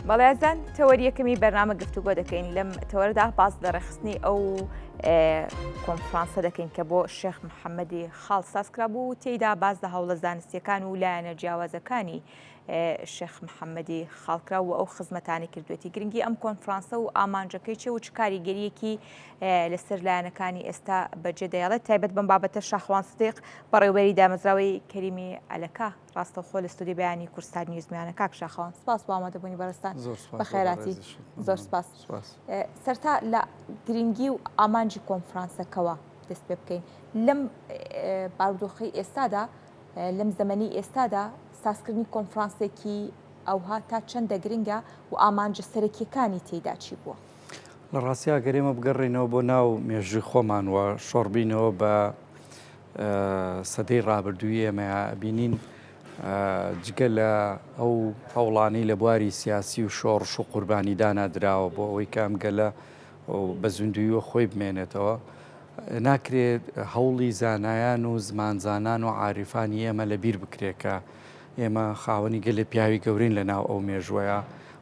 بەڵێزان تەوەریەکەمی بەرنامە گفتوگۆ دەکەین لەم تەوەرەدا باز لە ڕێخستنی ئەو کۆنفرانسە دەکەین کە بۆ شێخ محەممەدی خاڵ سازکرا بوو تێیدا باز لە هەوڵە زانستیەکان و لایەنە جیاوازەکانی شێخ محەممەدی خاڵکرا و ئەو خزمەتانی کردوێتی گرنگی ئەم کۆنفرانسە و ئامانجەکەی چێ و چ کاریگەریەکی لەسەر لایەنەکانی ئێستا بەجێ دەیاڵێت تایبەت بم بابەتە شاخوان سدیق بەڕێوەبەری دامەزراوەی کەریمی ئەلەکا ڕاستەوخۆ لە ستودیۆ بەیانی کورسستان نیوزمیانە کاک شاخەوان سپاس بۆ ئامادەبوونی بەڕێستان بە خێراتی زۆر سپاس سەرتا لە گرنگی و ئامانجی کۆنفرانسەکەوە دەست پێ بکەین لەم بارودۆخی ئێستادا لەم زەمەنی ئێستادا سازکردنی کۆنفرانسێکی ئەوها تا چەندە گرنگە و ئامانجە سەرەکیەکانی تێیدا چی بووە؟ لە ڕاستیا گەرێمە بگەڕێنەوە بۆ ناو مێژووی خۆمان وە شۆڕبینەوە بە سەدەی ڕابردووی ئێمە بینین جگە لە ئەو هەوڵانەی لە بواری سیاسی و شۆڕش و قوربانی دانادراوە بۆ ئەوەی کام گەلە بە زوندوییوە خۆی بمێنێتەوە ناکرێت هەوڵی زانایان و زمانزانان و عاریفانی ئێمە لە بیر بکرێکە ئێمە خاوەنی گەلێ پیاوی گەورین لە ناو ئەو مێژوەیە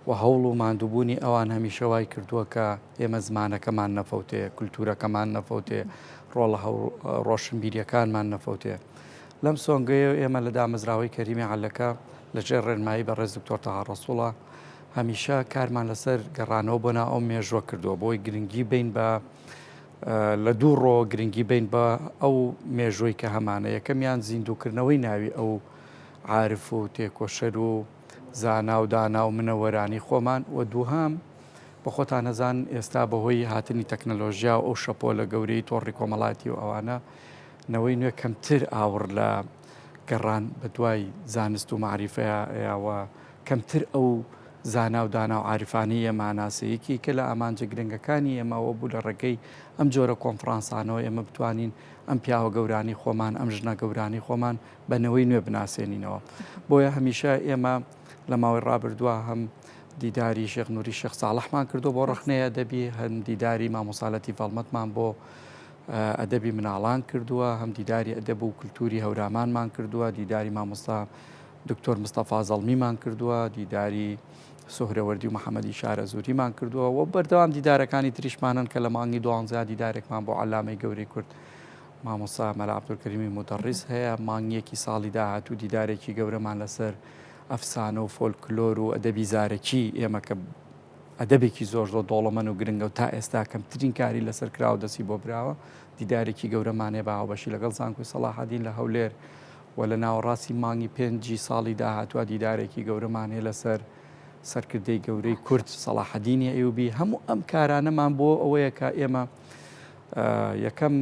و هەوڵ و ماندووبوونی ئەوان هەمیشە وای کردووە کە ئێمە زمانەکەمان نەفەوتێ کولتورەکەمان نەفەوتێ ڕۆڵە ڕۆشنبیریەکانمان نەفەوتێ لەم سۆنگەیە ئێمە لە دامەزراوەی کەریمی عەلەکە لەژێر ڕێنمایی بەڕێز دکتۆر تەها ڕەسووڵە هەمیشە کارمان لەسەر گەڕانەوە بۆ ناو ئەو مێژوە کردووە بۆی گرنگی بین بە لە دوو ڕۆ گرنگی بین بە ئەو مێژوەی کە هەمانە یەکەمیان زیندووکردنەوەی ناوی ئەو عارف و تێکۆشەر و زانا و دانا و منەوەرانی خۆمان و دووهام بە خۆتان نەزان ئێستا بەهۆی هاتنی تەکنەلۆژیا و ئەو شەپۆ لە گەورەی تۆڕی کۆمەڵاتی و ئەوانە نەوەی نوێ کەمتر ئاور لە گەڕان بە دوای زانست و معریفەیەوە کەمتر ئەو زانا و دانا و عاریفانی ئێماناسەیەکی کە لە ئامانجە گرنگەکانی ئێمەوە بوو لە ڕێگەی ئەم جۆرە کۆنفرانسانەوە ئێمە بتوانین ئەم پیاوە گەورانی خۆمان ئەم ژنە گەورانی خۆمان بەنەوەی نوێ بناسێنینەوە بۆیە هەمیشە ئێمە لە ماوەی ڕابردووە هەم دیداری شێخ نووری شێخ ساڵحمان کردو بۆ ڕخنەیە دەبی هەم دیداری مامۆساڵەتی فەڵمەتمان بۆ ئەدەبی مناڵان کردووە هەم دیداری ئەدەب و کولتوری هەورامانمان کردووە دیداری مامۆستا دکتۆر مستەفا زەڵمیمان کردووە دیداری سۆهرەوەردی و محەممەدی شارە زوریمان کردووە و بەردەوام دیدارەکانی تریشمانن کە لە مانگی دوانزە دیدارێکمان بۆ عەلامەی گەورەی کورد مامۆستا مەلا عەبدولکەریمی مودەڕیس هەیە مانگیەکی ساڵی داهاتوو دیدارێکی گەورەمان لەسەر ئەفسانە و فۆلکلۆر و ئەدەبی زارەکی ئێمە کە ئەدەبێکی زۆر زۆر دۆڵەمەن و گرنگە و تا ئێستا کەمترین کاری لەسەر کرا و دەستی بۆ براوە دیدارێکی گەورەمانێ باوبەشی لەگەڵ زانکۆی سەلاحەدین لە هەولێر و لە ناوەڕاستی مانگی پێنجی ساڵی داهاتووە دیدارێکی گەورەمانێ لەسەر سەرکردەی گەورەی کورد سەلاحەدینی ئەیوبی هەموو ئەم کارانەمان بۆ ئەوەیە کە ئێمە یەکەم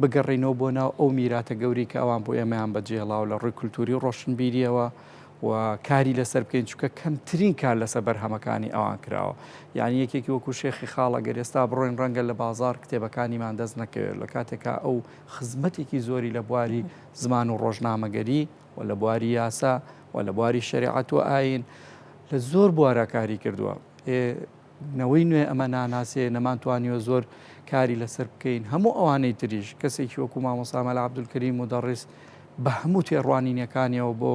بگەڕێنەوە بۆ ناو ئەو میراتە گەوری کە ئەوان بۆ ئێمەیان بەجێڵاو لە ڕووی کولتوری ڕۆشنبیریەوە و کاری لەسەر بکەین چونکە کەمترین کار لەسەر بەرهەمەکانی ئەوان کراوە یعنی یەکێکی وەکو شێخی خاڵە گەر ئێستا بڕۆین ڕەنگە لە بازار کتێبەکانیمان دەست نەکەوێت لە کاتێکا ئەو خزمەتێکی زۆری لە بواری زمان و ڕۆژنامەگەری و لە بواری یاسا و لە بواری شریعەت و ئاین لە زۆر بوارە کاری کردووە نەوەی نوێ ئەمە ناناسێ نەمانتوانیوە زۆر کاری لەسەر بکەین هەموو ئەوانەی تریش کەسێکی وەکو مامۆستا مەلا عەبدولکەریم مودەڕیس بە هەموو تێڕوانینەکانیەوە بۆ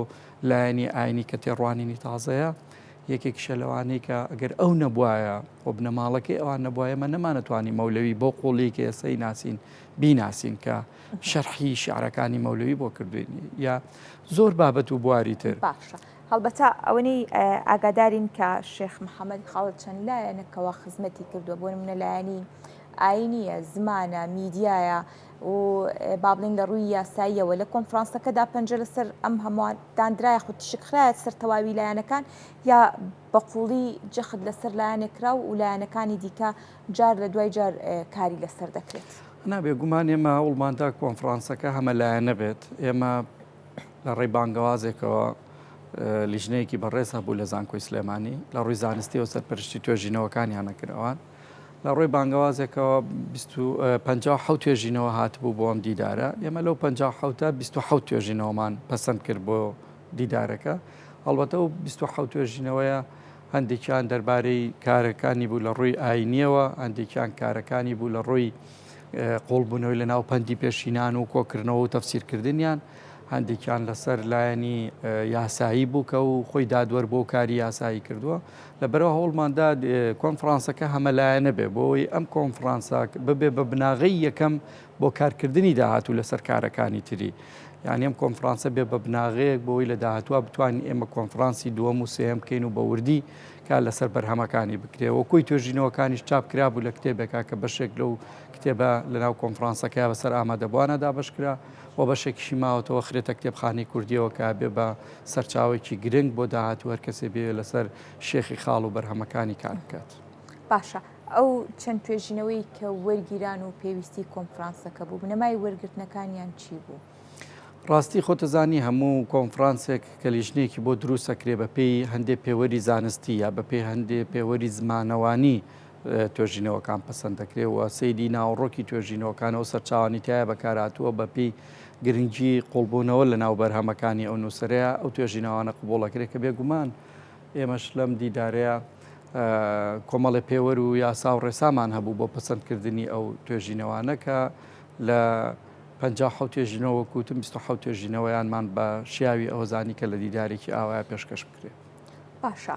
لایەنی ئاینی کە تێڕوانینی تازەیە یەکێکشە لەوانەیە کە ئەگەر ئەو نەبوایە و بنەماڵەکەی ئەوان نەبوایە مە نەمانەتوانی مەولەوی بۆ قوڵێکی ئێسەی ناسین بیناسین کە شەرحی شعرەکانی مەولەوی بۆ کردوین یا زۆر بابەت و بواری تر باشە هەڵبەتە ئەوەی ئاگادارین کە شێخ محەممەد خاڵت چەند لایەنەکەەوە خزمەتی کردووە بۆ منە لایەنی ئاینیە زمانە میدیایە و با بڵین لە ڕووی یاساییەوە لە کۆنفرانسەکەدا پەنجە لەسەر ئەم هەمووان دانرایە خود تشکخرایەت سەر تەواوی لایەنەکان یا بەقوڵی جەخت لەسەر لایەنێکرا و لایەنەکانی دیکە جار لە دوای جار کاری لەسەر دەکرێت نابێ گومان ئێمە هەوڵماندا کۆنفرانسەکە هەمە لایەنە بێت ئێمە لە ڕێی بانگەوازێکەوە لیژنەیەکی بەڕێز هەبوو لە زانکۆی سلێمانی لە ڕووی زانستی و سەرپەرشتی توێژینەوەکانیان نەکردەوەن لە ڕۆی بانگەوازێکەوە 57 توێژینەوە هاتبوو بۆ ئەم دیدارە ئێمە لەو 57 27 توێژینەوەمان پەسەند کرد بۆ دیدارەکە هەڵبەتە و 27 توێژینەوەیە هەندێکیان دەربارەی کارەکانی بوو لە ڕووی ئاینیەوە هەندێکیان کارەکانی بوو لە ڕووی قوڵبوونەوەی لە ناو پەندی پێشینان و کۆکردنەوە و تەفسیرکردنیان هەندێکیان لەسەر لایەنی یاسایی بوو کە و خۆی دادوەر بۆ کاری یاسایی کردووە لەبەرەوە هەوڵماندا کۆنفرانسەکە هەمەلایەنە بێ بۆی ئەم کۆنفرانسا ببێ بە بناغی یەکەم بۆ کارکردنی داهاتوو لەسەر کارەکانی تری یعنی ئەم کۆنفرانسە بێ بە بناغەیەک بۆی لە داهاتوە بتوانین ئێمە کۆنفرانسی دووەم و سێم بکەین و بە وردی کا لەسەر بەرهەمەکانی بکرێ وەکوی توێژینەوەکانیش چاپ کرابوو لە کتێبێکا کە بەشێک لەو کتێبە لەناو کۆنفرانسەکە بەسەر ئامادەبووانەدا بەشکرا و بەشێکیشی ماوەتەوە خرێتە کتێبخانەی کوردیەوە کە بێ بە سەرچاوێکی گرنگ بۆ داهاتوو هەر کەسێ بێ لەسەر شێخی خاڵ و بەرهەمەکانی کار بکات. باشە ئەو چەند توێژینەوەی کە وەرگیران و پێویستی کۆنفرانسەکە بوو بنەمای وەرگرتنەکانیان چی بوو؟ ڕاستی خۆتەزانی هەموو کۆنفرانسێک کە لیژنێکی بۆ دروستەکرێ بە پێی هەندێک پێوەری زانستی یا بە پێی هەندێک پێوەری زمانەوانی توێژینەوەکان پەسەند دەکرێەوە سەیری ناوڕۆکی توێژینەوەکانەوە سەرچاوانی تایە بەکارهاتووە بە پێی گرنگی قوڵبوونەوە لە ناو بەرهەمەکانی ئەو نووسەرەیە ئەو توێژینەوانە قبوڵەکرێت کە بێگومان ئێمەش لەم دیدارەیە کۆمەڵی پێوەر و یاسا و ڕێسامان هەبوو بۆ پەسەندکردنی ئەو توێژینەوانە کە لە 50 توێژینەوە کوتم 26 توێژینەوەیانمان بە شیاوی ئەوەزانی کە لە دیدارێکی ئاوایە پێشکەش بکرێت. باشە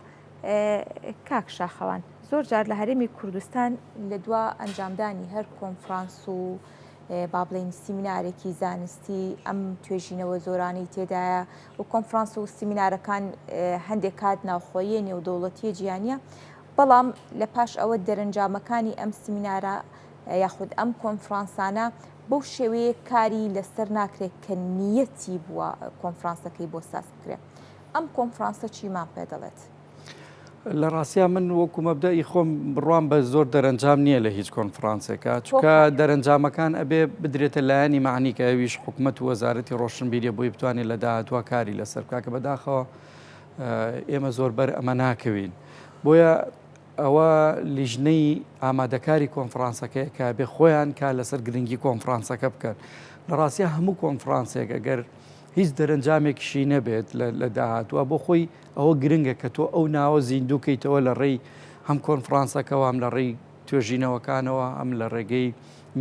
کاک شاخەوان زۆر جار لە هەرێمی کوردستان لە دوا ئەنجامدانی هەر کۆنفرانس و با بڵێن سیمینارێکی زانستی ئەم توێژینەوە زۆرانی تێدایە و کۆنفرانس و سیمینارەکان هەندێک کات ناوخۆیە نێودەوڵەتیە جیهانیە بەڵام لە پاش ئەوە دەرەنجامەکانی ئەم سیمینارە یاخود ئەم کۆنفرانسانە بەو شێوەیە کاری لەسەر ناکرێت کە نیەتی بووە کۆنفرانسەکەی بۆ ساز بکرێت. ئەم کۆنفرانسە چیمان پێ دەڵێت؟ لە ڕاستیا من وەکو مەبدەئی خۆم بڕوان بە زۆر دەرەنجام نییە لە هیچ کۆنفرانسێکە چونکە دەرەنجامەکان ئەبێ بدرێتە لایەنی معنی کە ئەویش حکوومەت و وەزارەتی ڕۆشنبیریە بۆی بتوانێت لە داهاتوە کاری لەسەر بکە کە بەداخەوە ئێمە زۆربەر ئەمە ناکەوین بۆیە ئەوە لیژنەی ئامادەکاری کۆنفرانسەکەی کە بێ خۆیان کا لەسەر گرنگی کۆنفرانسەکە بکەن لە ڕاستیا هەموو کۆنفرانسێک ئەگەر هیچ دەرەنجامێکشی نەبێت لە داهاتوە بۆ خۆی ئەوە گرنگە کە تۆ ئەو ناوە زیندووکەیتەوە لە ڕێی هەم کۆنفرانسەکەەوە ئەم لە ڕێی توێژینەوەکانەوە ئەم لە ڕێگەی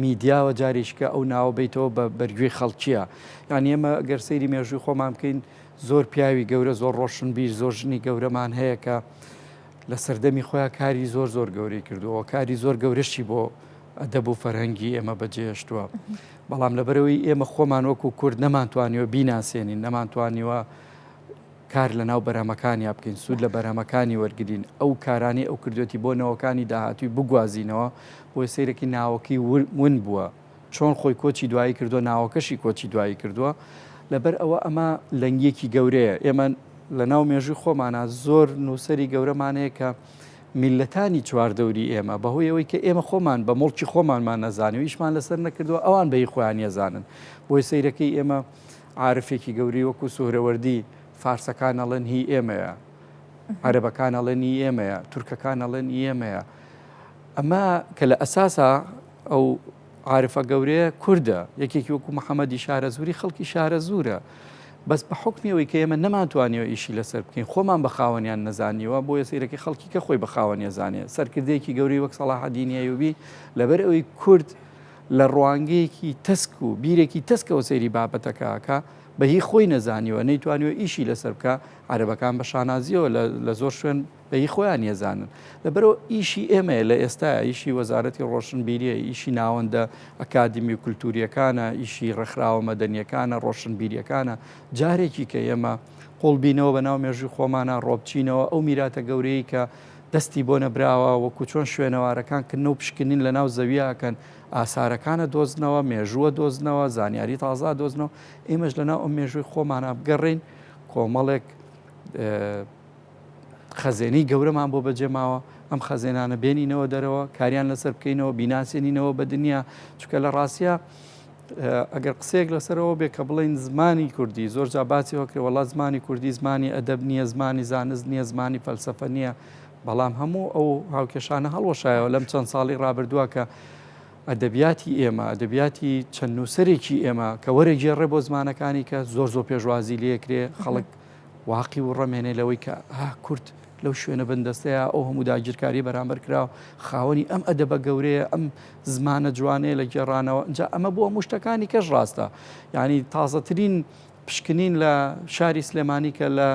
میدیاوە جاریشکە ئەو ناوە بیتەوە بە بەرگوێی خەڵکیە یعنی ئێمە گەر سەیری مێژووی خۆمان بکەین زۆر پیاوی گەورە زۆر ڕۆشنبیر زۆر ژنی گەورەمان هەیە کە لە سەردەمی خۆیان کاری زۆر گەورەی کردووە کاری زۆر گەورەشی بۆ ئەدەب و فەرهەنگی ئێمە بەجێهێشتووە بەڵام لەبەرەوەی ئێمە خۆمان وەکو کورد نەمانتوانیوە بیناسیێنین نەمانتوانیوە کار لە ناو بەرهەمەکانی بکەین سوود لە بەرهەمەکانی وەرگین ئەو کارانی ئەو کردوەتی بۆ نەوەکانی داهاتووی بگوازینەوە بۆی سیرەکی ناوەکی ون بووە چۆن خۆی کۆچی دوایی کردووە ناوەکەشی کۆچی دوایی کردووە لەبەر ئەوە ئەمە لەنگیەکی گەورەیە ئێمە لە ناو مێژووی خۆمانە زۆر نووسری گەورەمانەیە کە میلەتانی چواردەوری ئێمە بەهۆی ئەوەی کە ئێمە خۆمان بە مڵکی خۆمانمان نەزانانی و هیچمان لەسەر نەکردووە ئەوان بەی خۆیان ێزانن بۆی سەیرەکەی ئێمە عارفێکی گەوری وەکو سوهرەوەردی فارسەکان ئەڵێن هی ئێمەیە عەرەبەکان ئەڵێن هی ئێمەیە تورکەکان ئەڵێن هی ئێمەیە ئەمە کە لە ئەساسا ئەو عارفە گەورەیە کوردە یەکێکی وەکو محەممەدی شارەزووری خەڵکی شارەزوورە بەس بە حکمیەوەی کە ئێمە نەماتوانیەوە ئیشی لەسەر بکەین خۆمان بە خاوەنیان نەزانیوە بۆ سیرەکەی خەڵکی کە خۆی بە خاوەنیە زانێ سەرکردەیەکی گەوری وەک سەلاحەدین ئەیوبی لەبەر ئەوەی کورد لە ڕوانگەیەکی تەسک و بیرێکی تەسکەوە سەیری بابەتەکەکە بە هی خۆی نەزانیوە نەیتوانیوە ئیشی لەسەر بکە عەرەبەکان بە شانازیەوە لە زۆر شوێن بەهی خۆیان ێزانن لەبەرەوە ئیشی ئێمەیە لە ئێستا ئیشی وەزارەتی ڕۆشنبیریە ئیشی ناوەندە ئەکادمی و کولتوریەکانە ئیشی ڕێکخراوە مەدەنیەکانە ڕۆشنبیریەکانە جارێکی کە ئێمە قوڵبینەوە بە ناو مێژووی خۆمانە ڕۆبچینەوە ئەو میراتە گەورەی کە دەستی بۆ نەبراوە وەکو چۆن شوێنەوارەکان کردن و پشکنین لە ناو زەویەکەن ئاسارەکانە دۆزنەوە مێژووە دۆزنەوە زانیاری تازا دۆزنەوە ئێمەش لە ناو ئەم مێژووی خۆمانە بگەڕین کۆمەڵێک خەزێنەی گەورەمان بۆ بەجێماوە ئەم خەزێنانە بێنینەوە دەرەوە کاریان لەسەر بکەینەوە بیناسیێنینەوە بە دنیا چونکە لە ڕاستیە ئەگەر قسێک لەسەرەوە بێ کە بڵین زمانی کوردی زۆر جا باسیەوە کرد وەڵات زمانی کوردی زمانی ئەدەب نییە زمانی زانست نییە زمانی فەلسەفە نییە بەڵام هەموو ئەو هاوکێشانە هەڵوەشایەوە لەم چەند ساڵی ڕابردووە کە ئەدەبیاتی ئێمە ئەدەبیاتی چەند نووسەرێکی ئێمە کە وەرەگێڕێ بۆ زمانەکانی کە زۆر پێشوازی لێکرێ خەڵک واقعی و ڕەمێنێ لەوەی کە کورد لەو شوێنە بەندەستەیە ئەو هەموو داگیرکاری بەرامبەر کراوە خاوەنی ئەم ئەدەبە گەورەیە ئەم زمانە جوانەیە لە گێڕانەوە اینجا ئەمە بۆ هەموو شتەکانی کەش ڕاستە یعنی تازەترین پشکنین لە شاری سلێمانی کە لە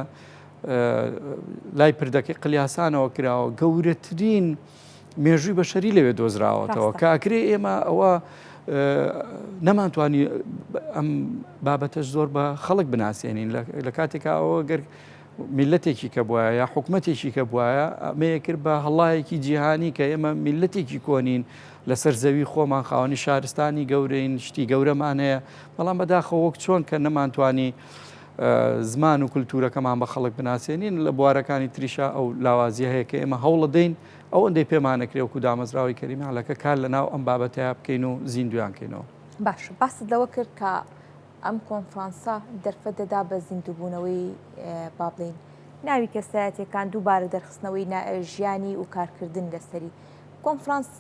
لای پردەکەی قلیاسانەوە کراوە گەورەترین مێژووی بەشەری لەوێ دۆزراوەتەوە کە ئاکرێ ئێمە ئەوە نەمانتوانی ئەم بابەتەش زۆر بە خەڵک بناسیێنین لە کاتێکا ئەوە گەر میلەتێکی کە بواە یا حکوومەتێکی کە بواە ئەمەیە کرد بە هەڵایەکی جیهانی کە ئێمە میلەتێکی کۆنین لەسەر زەوی خۆمان خاوەنی شارستانی گەورەین شتی گەورەمانەیە بەڵام بەداخەوە وەک چۆن کە نەمانتوانی زمان و کولتورەکەمان بە خەڵک بناسیێنین لە بوارەکانی تریشا ئەو لاوازیە هەیە کە ئێمە هەوڵە دەین ئەو ئەندەی پێمانەکرێ وەکو دامەزراوی کەریمەعەلەکە کار لەناو ئەم بابەتەیە بکەین و زیندویانکەینەوە. باش باست لەوە کرد کە ئەم کۆنفرانسە دەرفەتدەدا بە زیندووبوونەوەی با بڵین ناوی کەسایەتیەکان دووبارە دەرخستنەوەی ژیانی و کارکردن لەسەری کۆنفرانس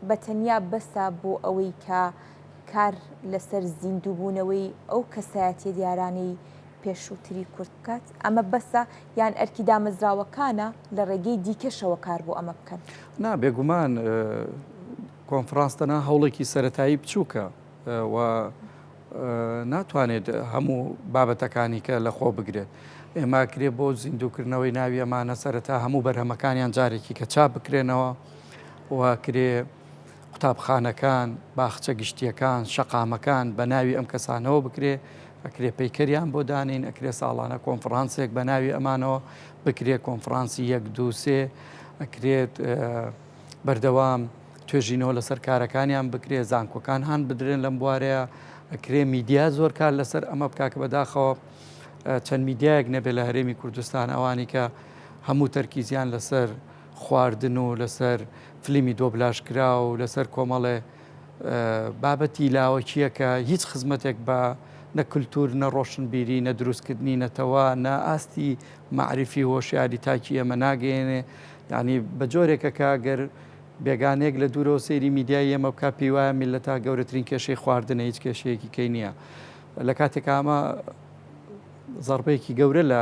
بە تەنیا بەسە بۆ ئەوەی کە کار لەسەر زیندووبوونەوەی ئەو کەسایەتی دیارانی پێشووتری کورت بکات ئەمە بەسە یان ئەرکی دامەزراوەکانە لە ڕێگەی دیکەشەوە کار بۆ ئەمە بکەن. نا بێگومان کۆنفرانس تەنها هەوڵێکی سەرەتایی بچووکە و ناتوانێت هەموو بابەتەکانی کە لە خۆ بگرێت. ئێمە کرێ بۆ زیندووکردنەوەی ناوی ئەمانە سەرەتا هەموو بەرهەمەکانیان جارێکی کە چاپ بکرێنەوە و کرێ قوتابخانەکان باخچە گشتیەکان شەقامەکان بە ناوی ئەم کەسانەوە بکرێ ئەکرێ پەیکەریان بۆ دانین ئەکرێ ساڵانە کۆنفرانسێک بە ناوی ئەمانەوە بکرێ کۆنفرانسی 1 2 3 ئەکرێت بەردەوام توێژینەوە لەسەر کارەکانیان بکرێ زانکۆکان هەان بدرێن لەم بوارەیە ئەکرێ میدیا زۆر کار لەسەر ئەمە بکاکە بەداخەوە چەند میدیایەک نەبێت لە هەرێمی کوردستان ئەوانی کە هەموو تەرکیزیان لەسەر خواردن و لەسەر فلیمی دۆبلاژکرا و لەسەر کۆمەڵێ بابەتی لاوەکیە کە هیچ خزمەتێک بە نە کولتور نە ڕۆشنبیری نە دروستکردنی نەتەوە نە ئاستی معرفی هۆشیاری تاکی ئەمە ناگەێنێ یعنی بە جۆرێکە کاگەر بێگانێک لە دوورەوە سەیری میدیای ئێمە بکە پێی وایە میلەتا گەورەترین کێشەی خواردنە هیچ کێشەیەکی کەی نییە لە کاتێک ئەمە زەربەیەکی گەورە لە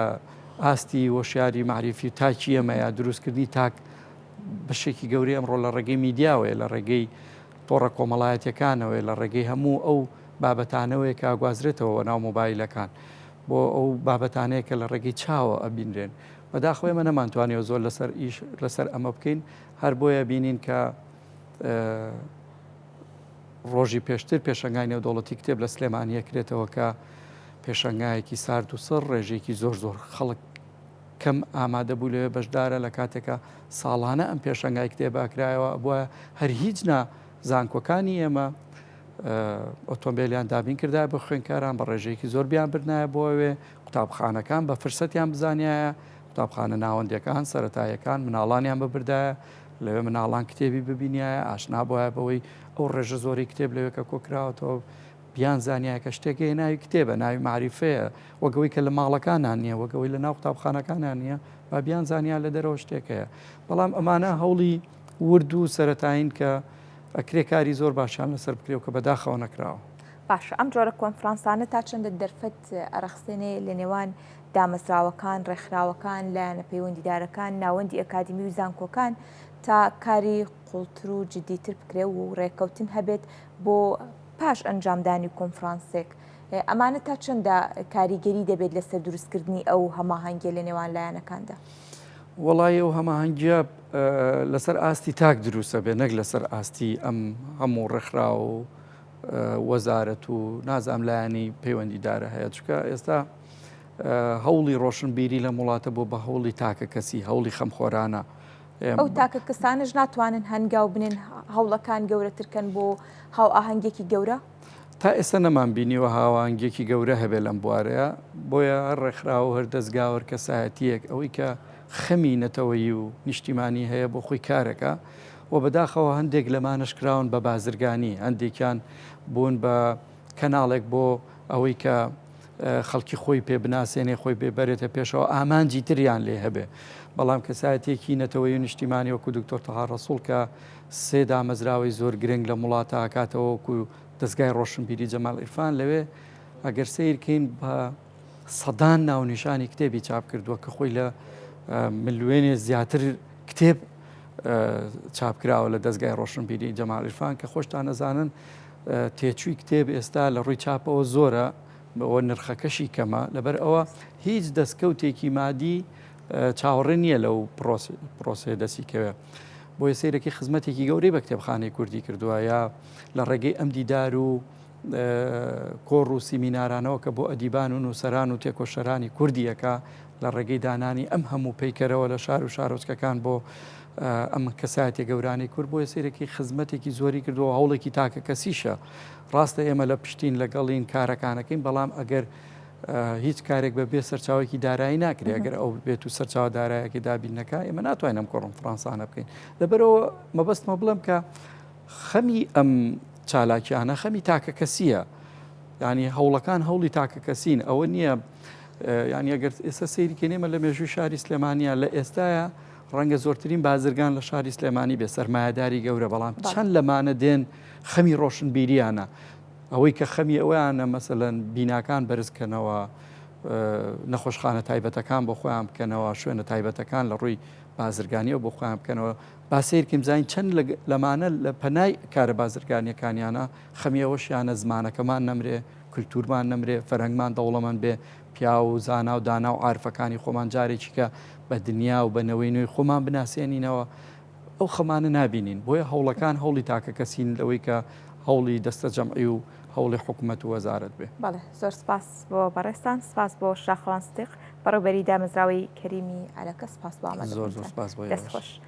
ئاستی وەشیاری معرفی تاکی ئەمەیە دروستکردنی تاک بەشێکی گەوری ئەمڕۆ لە ڕێگەی میدیاوەیە لە ڕێگەی تۆڕە کۆمەڵایەتەکانەوەی لە ڕێگەی هەموو ئەو بابەتانەوەی کە ئاگوازرێتەوە ناو مۆبایلەکان بۆ ئەو بابەتانەیە کە لە ڕێگەی چاوە ئەبینرێن بەداخۆی ئێمە نەمانتوانێت زۆر لەسەر ئیش لەسەر ئەمە بکەین هەر بۆیە بینین کە ڕۆژی پێشتر پێشنگای نێودەوڵەتی کتێب لە سلێمانیە کرێتەوە کە پێشنگایەکی سارد و سڕ ڕێژێکی زۆر خەڵک کەم ئامادە بوو لێ بەشدارە لە کاتێکە ساڵانە ئەم پێشنگای کتێباکرایەوە بۆە هەر هیچ زانکۆکانی ئێمە ئۆتۆمبیلیان دابین کردای بە خوێنکاران بە ڕێژەیەکی زۆر بیان برنایە بۆەوێ قوتابخانەکان بە فرسەتیان بزانایە قوتابخانە ناوەندەکان سەرەتایەکان مناڵانیان ببردایە لەوێ مناڵان کتێبی ببینایە ئاشنا بۆە بەوەی ئەو ڕێژە زۆری کتێب لەوێ کە کۆکراوەتەوە بیان زانایە کە شتێکی ناوی کتێبە ناوی معریفەیە وەگەوەی کە لە ماڵەکانان نییە وەگەوەی لە ناو قوتابخانەکانیان نییە با بیان زانیا لە دەرەوە شتێکەیە بەڵام ئەمانە هەوڵی ورد و سەرەتاین کە ئەکرێ کاری زۆر باشیان لەسەر بکرێ و کە بەداخەوە نەکراوە. باش ئەم جۆرە کۆنفرانسانە تا چەندە دەرفەت ئەرەخستێنێ لە نێوان دامەزراوەکان ڕێکخراوەکان لایەنە پەیوەندیدارەکان ناوەندی ئەکادمی و زانکۆکان تا کاری قوڵتر و جدیتر بکرێ و ڕێکەوتن هەبێت بۆ پاش ئەنجامدانی کۆنفرانسێک ئەمانە تا چەندە کاریگەری دەبێت لەسەر دروستکردنی ئەو هەماهەنگێ لە نێوان لایەنەکاندا. وڵی ئەو هەماهەنگە لەسەر ئاستی تاک دروستە بێ نەک لەسەر ئاستی ئەم هەموو ڕێکخرا و وەزارەت و نازام لایەنی پەیوەندیدارە هەیە چکە ئێستا هەوڵی ڕۆشنبیری لە وڵاتە بۆ بە هەوڵی تاکە کەسی هەوڵی خەمخۆرانە ئەو تاکە کەسانش ناتوانن هەنگاو بنێن هەوڵەکان گەورەترکەن بۆ هاو ئاهەنگێکی گەورە تا ئێستا نەمان بینیوە هاوانگێکی گەورە هەبێت لەم بوارەیە بۆیە هەر ڕێکخرا و هەر دەستگاوەر کەسایەتیەک ئەوەی کە خەمی نەتەوەیی و نیشتیمانی هەیە بۆ خۆی کارەکە و بەداخەوە هەندێک لەمانش کراون بە بازرگانی هەندێکیان بوون بە کەناڵێک بۆ ئەوەی کە خەڵکی خۆی پێ بناسێنێ خۆی بێبەرێتە پێشەوە ئامانجی تریان لێ هەبێ بەڵام کەسایەتێکی نەتەوەی و نیشتیمانی وەکو دکتۆر تەها ڕەسوڵ کە سێ دامەزراوەی زۆر گرنگ لە وڵاتە ئاکاتەوە وەکو دەستگای ڕۆشنبیری جەمال ئیرفان لەوێ ئەگەر سیرکەین بە سەدان ناونیشانی کتێبی چاپ کردووە کە خۆی لە ملیۆنێ زیاتر کتێب چاپکراوە لە دەستگای ڕۆشنبیری جەمال ئیرفان کە خۆشتان نەزانن تێچووی کتێب ئێستا لە ڕووی چاپەوە زۆرە بەوە نرخەکەشی کەمە لەبەر ئەوە هیچ دەستکەوتێکی مادی چاوەڕێ نییە لەو پرۆسێ دەسیکەوێ. بۆیە سیرەکی خزمەتێکی گەورەی بە کتێبخانەی کوردی کردووە یا لە ڕێگەی ئەم دیدار و کۆڕ و سیمینارانەوە کە بۆ ئەدیبان و نووسەران و تێکۆشەرانی کوردیەکە لە ڕێگەی دانانی ئەم هەموو پەیکەرەوە لە شار و شارۆچکەکان بۆ ئەم کەسایەتی گەورانی کورد بۆیە سیرەکی خزمەتێکی زۆری کردووە هەوڵێکی تاکە کەسیشە. ڕاستە ئێمە لە پشتین لەگەڵین کارەکانەکەین بەڵام ئەگەر هیچ کارێک بە بێ سەرچاوێکی دارایی ناکرێت ئەگەر ئەو بێت و سەرچاو دارایەکی دابینەکە ئێمە ناتوانین ئەم کۆنفرانسانە بکەین. لەبەرەوە مەبەستمە بڵم کە خەمی ئەم چالاکیانە خەمی تاکە کەسیە، ینی هەوڵەکان هەوڵی تاکە کەسین ئەوە نییە. ینی ئەگەر ئێستا سەیریکەنێمە لە مێژووی شاری سلێمانیا لە ئێستاە ڕەنگە زۆرترین بازرگان لە شاری سلێمانی بێ سەرمایهداری گەورە بەڵام چەند لەمانە دێن خەمی ڕۆشنبیریانە ئەوەی کە خەمی ئەویانە مەسەلەن بیناکان بەرزکەنەوە نەخۆشخانە تایبەتەکان بۆ خۆیان بکەنەوە شوێنە تایبەتەکان لە ڕووی بازرگانیەوە بۆ خۆیان بکەنەوە با سیرکەم زین چەند لەمانە لە پەنای کارە بازرگانیەکانیانە خەمیەوەشیانە زمانەکەمان نەمرێ کولتورمان نەمرێ فەرهەنگمان دەوڵەمەند بێ پیا و زانا و دانا و عارفەکانی خۆمان جارێکی کە بە دنیا و بە نەوەی نوێی خۆمان بناسیێنینەوە ئەو خەمانە نابینین. بۆیە هەوڵەکان هەوڵی تاکە کەسین لەوەی کە هەوڵی دەستە جەمعی و هەوڵی حکوومەت و وەزارەت بێ. بەڵێ زۆر سپاس بۆ بەڕێستان، سپاس بۆ شاخوان ستیق بەڕێوەبەری دامەزراوەی کەریمی عەلەکە، سپاس بۆ ئامادەبوونتان. زۆر سپاس بۆ دەستخۆش.